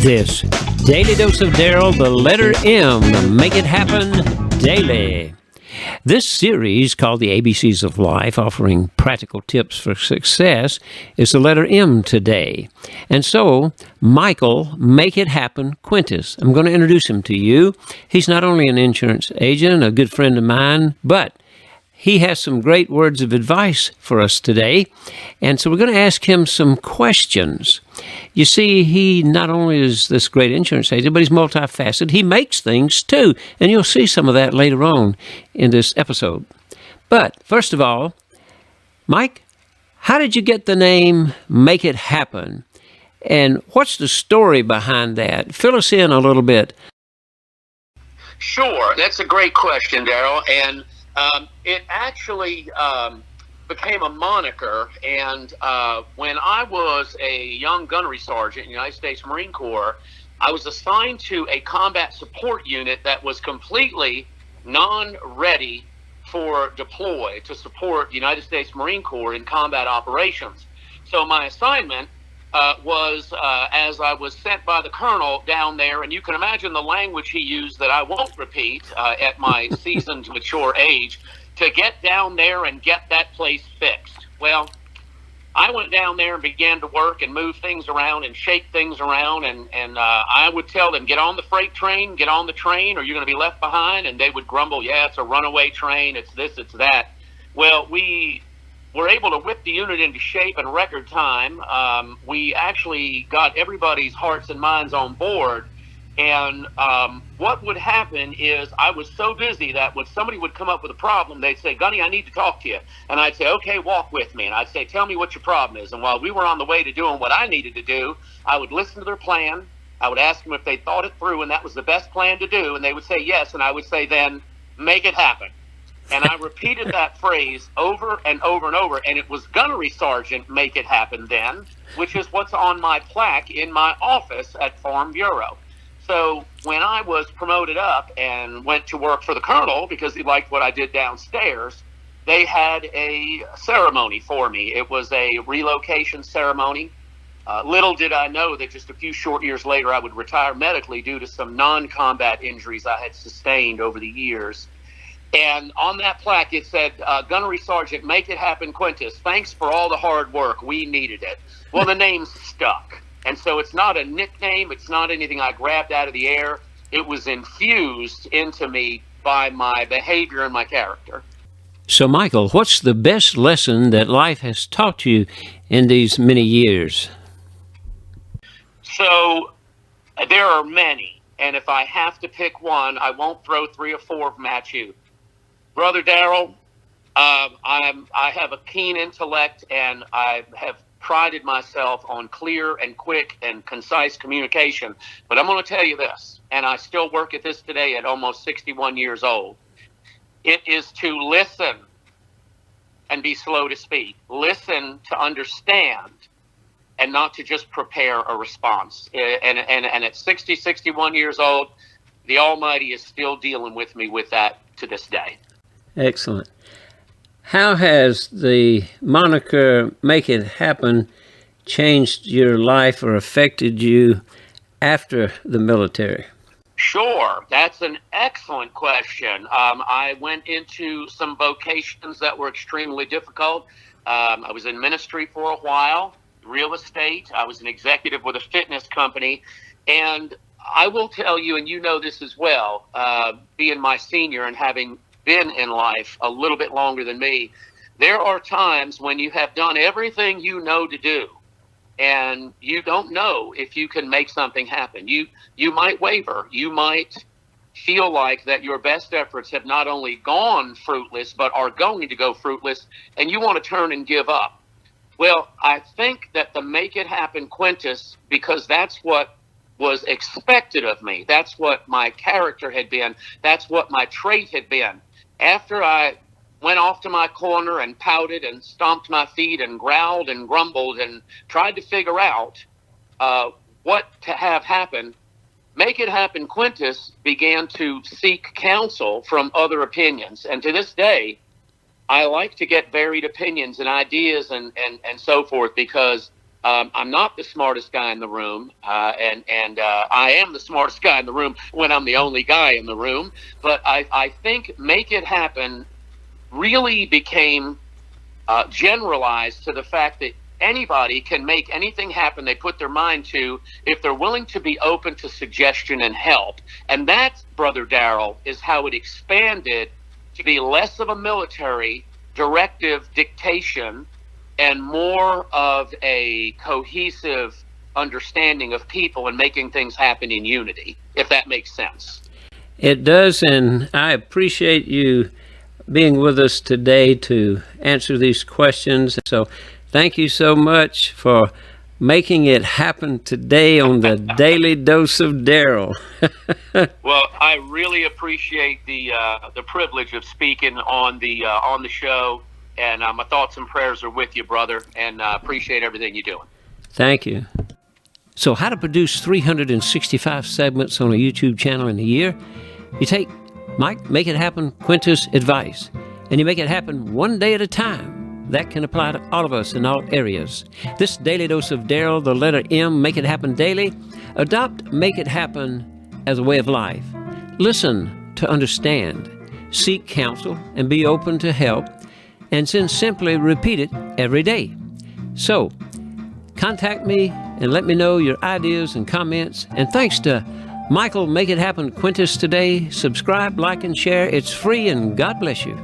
This Daily Dose of Daryl, the letter M, make it happen daily. This series, called the ABCs of Life, offering practical tips for success, is the letter M today. And so, Michael, make it happen, Quintas. I'm going to introduce him to you. He's not only an insurance agent, a good friend of mine, but he has some great words of advice for us today. And so we're going to ask him some questions. You see, he not only is this great insurance agent, but he's multifaceted. He makes things too. And you'll see some of that later on in this episode. But first of all, Mike, how did you get the name Make It Happen? And what's the story behind that? Fill us in a little bit. Sure. That's a great question, Daryl. And it actually became a moniker, and when I was a young gunnery sergeant in the United States Marine Corps, I was assigned to a combat support unit that was completely non-ready for deploy to support the United States Marine Corps in combat operations. So my assignment was as I was sent by the colonel down there, and you can imagine the language he used that I won't repeat at my seasoned, mature age, to get down there and get that place fixed. Well, I went down there and began to work and move things around and shake things around, and I would tell them, get on the freight train, get on the train, or you're going to be left behind, and they would grumble, yeah, it's a runaway train, it's this, it's that. Well, we were able to whip the unit into shape in record time. We actually got everybody's hearts and minds on board. And what would happen is I was so busy that when somebody would come up with a problem, they'd say, Gunny, I need to talk to you. And I'd say, okay, walk with me. And I'd say, tell me what your problem is. And while we were on the way to doing what I needed to do, I would listen to their plan. I would ask them if they thought it through and that was the best plan to do. And they would say yes. And I would say, then make it happen. And I repeated that phrase over and over and over. And it was Gunnery Sergeant, make it happen then, which is what's on my plaque in my office at Farm Bureau. So when I was promoted up and went to work for the colonel, because he liked what I did downstairs, they had a ceremony for me. It was a relocation ceremony. Little did I know that just a few short years later, I would retire medically due to some non-combat injuries I had sustained over the years. And on that plaque, it said, Gunnery Sergeant, make it happen, Quintas. Thanks for all the hard work. We needed it. Well, the name stuck. And so it's not a nickname. It's not anything I grabbed out of the air. It was infused into me by my behavior and my character. So, Michael, what's the best lesson that life has taught you in these many years? So there are many. And if I have to pick one, I won't throw 3 or 4 of them at you. Brother Daryl, I have a keen intellect, and I have prided myself on clear and quick and concise communication. But I'm going to tell you this, and I still work at this today at almost 61 years old. It is to listen and be slow to speak. Listen to understand and not to just prepare a response. And at 60, 61 years old, the Almighty is still dealing with me with that to this day. Excellent. How has the moniker Make It Happen changed your life or affected you after the military? Sure. That's an excellent question. I went into some vocations that were extremely difficult. I was in ministry for a while, real estate. I was an executive with a fitness company. And I will tell you, and you know this as well, being my senior and having been in life a little bit longer than me, there are times when you have done everything you know to do and you don't know if you can make something happen. You might waver. You might feel like that your best efforts have not only gone fruitless but are going to go fruitless, and you want to turn and give up. Well, I think that the Make It Happen Quintas, because that's what was expected of me, that's what my character had been, that's what my trait had been. After I went off to my corner and pouted and stomped my feet and growled and grumbled and tried to figure out what to have happen, Make It Happen Quintas began to seek counsel from other opinions. And to this day, I like to get varied opinions and ideas and so forth, because I'm not the smartest guy in the room, and I am the smartest guy in the room when I'm the only guy in the room. But I think Make It Happen really became generalized to the fact that anybody can make anything happen they put their mind to if they're willing to be open to suggestion and help. And that, Brother Darrell, is how it expanded to be less of a military directive dictation and more of a cohesive understanding of people and making things happen in unity, if that makes sense. It does, and I appreciate you being with us today to answer these questions. So thank you so much for making it happen today on the Daily Dose of Darrell. Well, I really appreciate the privilege of speaking on the show, and my thoughts and prayers are with you, brother, and appreciate everything you're doing. Thank you. So how to produce 365 segments on a YouTube channel in a year? You take Make It Happen Quintas advice, and you make it happen one day at a time. That can apply to all of us in all areas. This Daily Dose of Darrell, the letter M, Make It Happen daily. Adopt Make It Happen as a way of life. Listen to understand. Seek counsel and be open to help. And then simply repeat it every day. So, contact me and let me know your ideas and comments. And thanks to Michael Make It Happen Quintas today. Subscribe, like, and share. It's free, and God bless you.